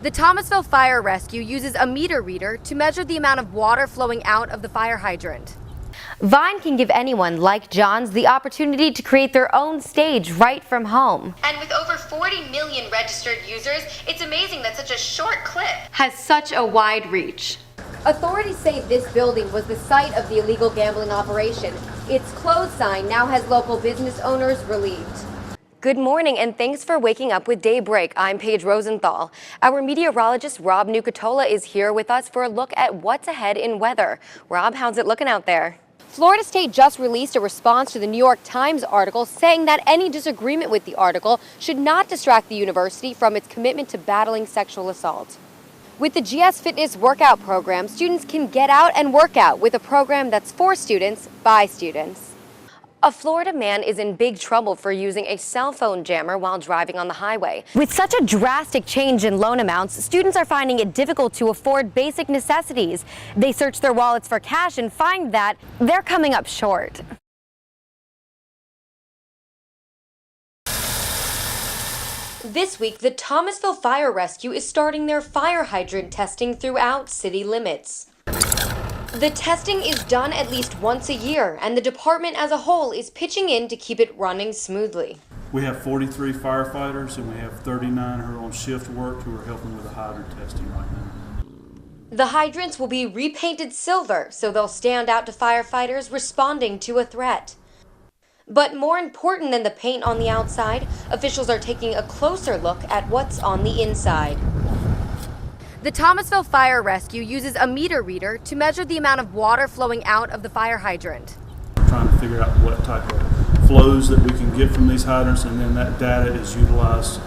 The Thomasville Fire Rescue uses a meter reader to measure the amount of water flowing out of the fire hydrant. Vine can give anyone like Johns the opportunity to create their own stage right from home. And with over 40 million registered users, it's amazing that such a short clip has such a wide reach. Authorities say this building was the site of the illegal gambling operation. Its closed sign now has local business owners relieved. Good morning and thanks for waking up with Daybreak. I'm Paige Rosenthal. Our meteorologist Rob Nucatola is here with us for a look at what's ahead in weather. Rob, how's it looking out there? Florida State just released a response to the New York Times article saying that any disagreement with the article should not distract the university from its commitment to battling sexual assault. With the GS Fitness workout program, students can get out and work out with a program that's for students by students. A Florida man is in big trouble for using a cell phone jammer while driving on the highway. With such a drastic change in loan amounts, students are finding it difficult to afford basic necessities. They search their wallets for cash and find that they're coming up short. This week, the Thomasville Fire Rescue is starting their fire hydrant testing throughout city limits. The testing is done at least once a year, and the department as a whole is pitching in to keep it running smoothly. We have 43 firefighters and we have 39 who are on shift work who are helping with the hydrant testing right now. The hydrants will be repainted silver, so they'll stand out to firefighters responding to a threat. But more important than the paint on the outside, officials are taking a closer look at what's on the inside. The Thomasville Fire Rescue uses a meter reader to measure the amount of water flowing out of the fire hydrant. We're trying to figure out what type of flows that we can get from these hydrants, and then that data is utilized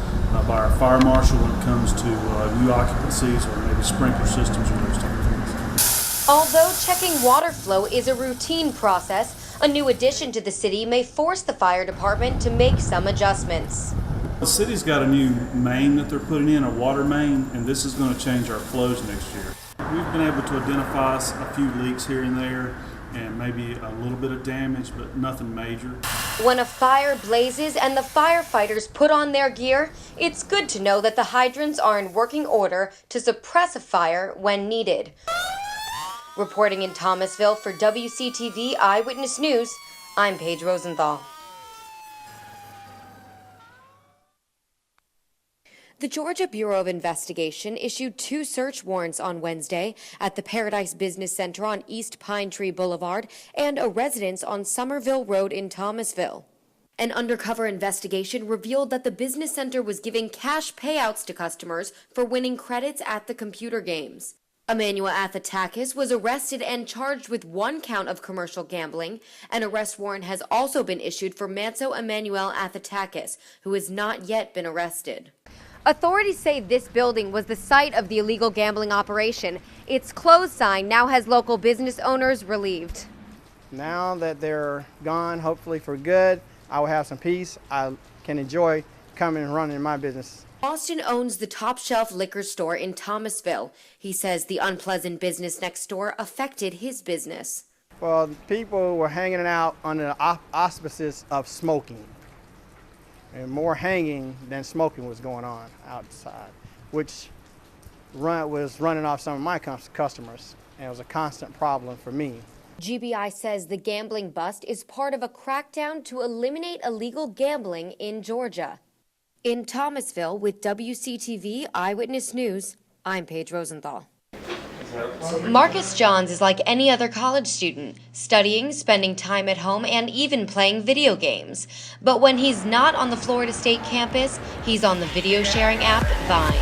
by our fire marshal when it comes to new occupancies or maybe sprinkler systems or those type of things. Although checking water flow is a routine process, a new addition to the city may force the fire department to make some adjustments. The city's got a new main that they're putting in, a water main, and this is going to change our flows next year. We've been able to identify a few leaks here and there and maybe a little bit of damage, but nothing major. When a fire blazes and the firefighters put on their gear, it's good to know that the hydrants are in working order to suppress a fire when needed. Reporting in Thomasville for WCTV Eyewitness News, I'm Paige Rosenthal. The Georgia Bureau of Investigation issued 2 search warrants on Wednesday at the Paradise Business Center on East Pine Tree Boulevard and a residence on Somerville Road in Thomasville. An undercover investigation revealed that the business center was giving cash payouts to customers for winning credits at the computer games. Emmanuel Athatakis was arrested and charged with 1 count of commercial gambling. An arrest warrant has also been issued for Manso Emmanuel Athatakis, who has not yet been arrested. Authorities say this building was the site of the illegal gambling operation. Its closed sign now has local business owners relieved. Now that they're gone, hopefully for good, I will have some peace. I can enjoy coming and running my business. Austin owns the Top Shelf liquor store in Thomasville. He says the unpleasant business next door affected his business. Well, people were hanging out under the auspices of smoking. And more hanging than smoking was going on outside, which was running off some of my customers, and it was a constant problem for me. GBI says the gambling bust is part of a crackdown to eliminate illegal gambling in Georgia. In Thomasville with WCTV Eyewitness News, I'm Paige Rosenthal. Marcus Johns is like any other college student, studying, spending time at home, and even playing video games. But when he's not on the Florida State campus, he's on the video sharing app Vine.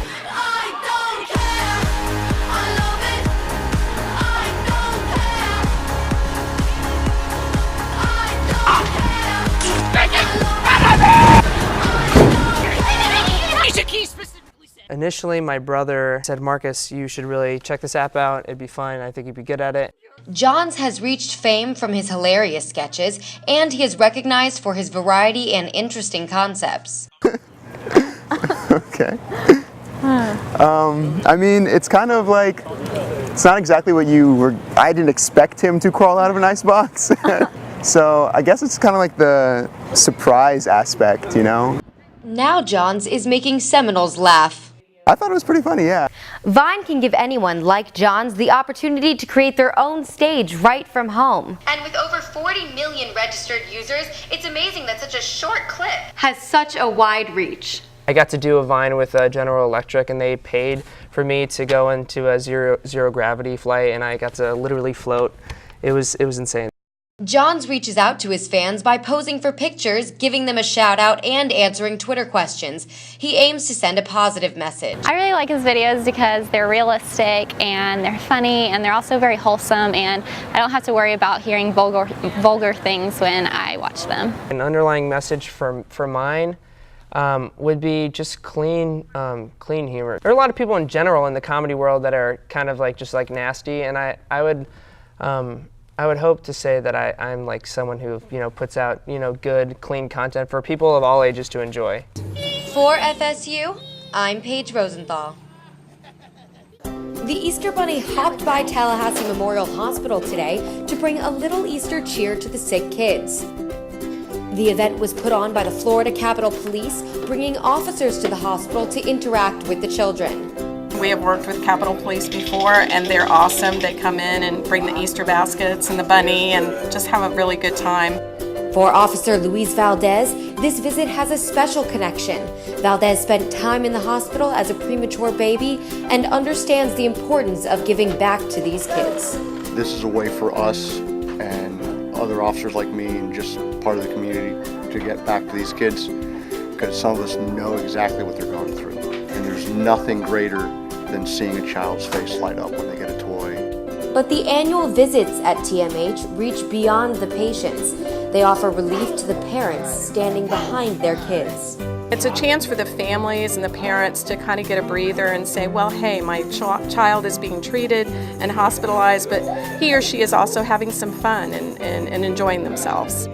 Initially, my brother said, Marcus, you should really check this app out. It'd be fun. I think you'd be good at it. Johns has reached fame from his hilarious sketches, and he is recognized for his variety and interesting concepts. Okay. I mean, it's kind of like, it's not exactly what I didn't expect him to crawl out of an icebox. So I guess it's kind of like the surprise aspect, you know? Now Johns is making Seminoles laugh. I thought it was pretty funny, yeah. Vine can give anyone like Johns the opportunity to create their own stage right from home. And with over 40 million registered users, it's amazing that such a short clip has such a wide reach. I got to do a Vine with General Electric, and they paid for me to go into a zero gravity flight, and I got to literally float. It was insane. Johns reaches out to his fans by posing for pictures, giving them a shout out, and answering Twitter questions. He aims to send a positive message. I really like his videos because they're realistic and they're funny and they're also very wholesome, and I don't have to worry about hearing vulgar things when I watch them. An underlying message for mine would be just clean humor. There are a lot of people in general in the comedy world that are kind of like just like nasty, and I would hope to say that I'm like someone who, puts out, good, clean content for people of all ages to enjoy. For FSU, I'm Paige Rosenthal. The Easter Bunny hopped by Tallahassee Memorial Hospital today to bring a little Easter cheer to the sick kids. The event was put on by the Florida Capitol Police, bringing officers to the hospital to interact with the children. We have worked with Capitol Police before, and they're awesome. They come in and bring the Easter baskets and the bunny and just have a really good time. For Officer Luis Valdez, this visit has a special connection. Valdez spent time in the hospital as a premature baby and understands the importance of giving back to these kids. This is a way for us and other officers like me and just part of the community to get back to these kids, because some of us know exactly what they're going through. And there's nothing greater than seeing a child's face light up when they get a toy. But the annual visits at TMH reach beyond the patients. They offer relief to the parents standing behind their kids. It's a chance for the families and the parents to kind of get a breather and say, well, hey, my child is being treated and hospitalized, but he or she is also having some fun and enjoying themselves.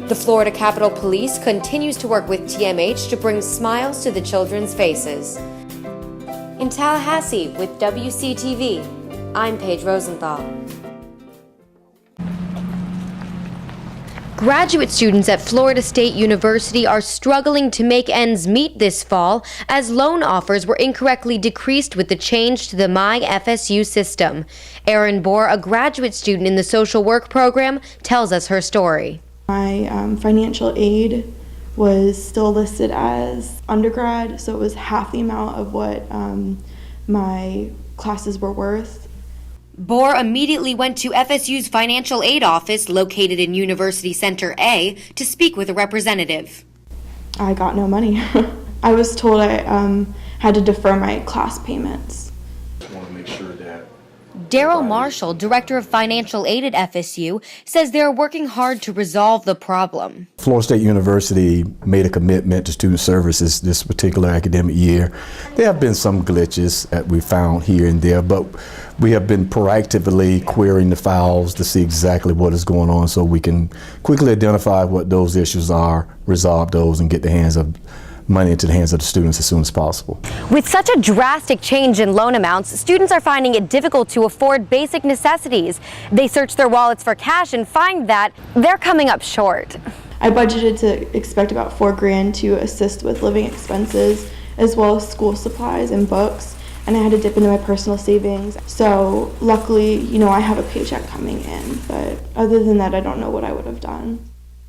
The Florida Capitol Police continues to work with TMH to bring smiles to the children's faces. In Tallahassee with WCTV, I'm Paige Rosenthal. Graduate students at Florida State University are struggling to make ends meet this fall as loan offers were incorrectly decreased with the change to the MyFSU system. Erin Bohr, a graduate student in the social work program, tells us her story. My financial aid was still listed as undergrad, so it was half the amount of what my classes were worth. Bohr immediately went to FSU's financial aid office located in University Center A to speak with a representative. I got no money. I was told I had to defer my class payments. Just want to make sure that Daryl Marshall, director of financial aid at FSU, says they're working hard to resolve the problem. Florida State University made a commitment to student services this particular academic year. There have been some glitches that we found here and there, but we have been proactively querying the files to see exactly what is going on so we can quickly identify what those issues are, resolve those, and get the money into the hands of the students as soon as possible. With such a drastic change in loan amounts, students are finding it difficult to afford basic necessities. They search their wallets for cash and find that they're coming up short. I budgeted to expect about $4,000 to assist with living expenses as well as school supplies and books, and I had to dip into my personal savings. So luckily, I have a paycheck coming in, but other than that, I don't know what I would have done.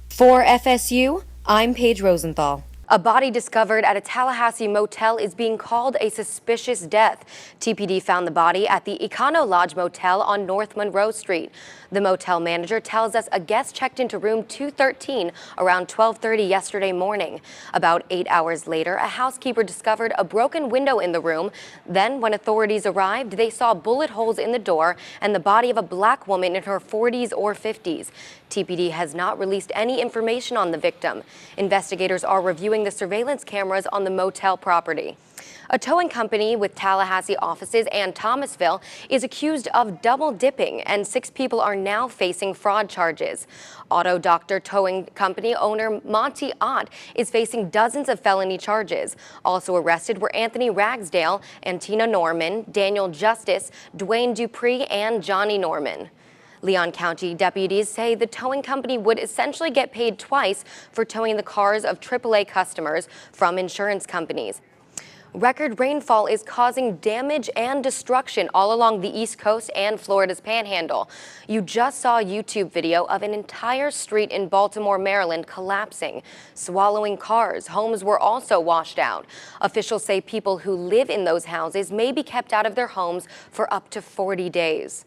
For FSU, I'm Paige Rosenthal. A body discovered at a Tallahassee motel is being called a suspicious death. TPD found the body at the Econo Lodge Motel on North Monroe Street. The motel manager tells us a guest checked into room 213 around 12:30 yesterday morning. About 8 hours later, a housekeeper discovered a broken window in the room. Then, when authorities arrived, they saw bullet holes in the door and the body of a black woman in her 40s or 50s. TPD has not released any information on the victim. Investigators are reviewing the surveillance cameras on the motel property. A towing company with Tallahassee offices and Thomasville is accused of double dipping, and 6 people are now facing fraud charges. Auto Doctor Towing Company owner Monty Ott is facing dozens of felony charges. Also arrested were Anthony Ragsdale and Tina Norman, Daniel Justice, Dwayne Dupree, and Johnny Norman. Leon County deputies say the towing company would essentially get paid twice for towing the cars of AAA customers from insurance companies. Record rainfall is causing damage and destruction all along the East Coast and Florida's Panhandle. You just saw a YouTube video of an entire street in Baltimore, Maryland collapsing, swallowing cars. Homes were also washed out. Officials say people who live in those houses may be kept out of their homes for up to 40 days.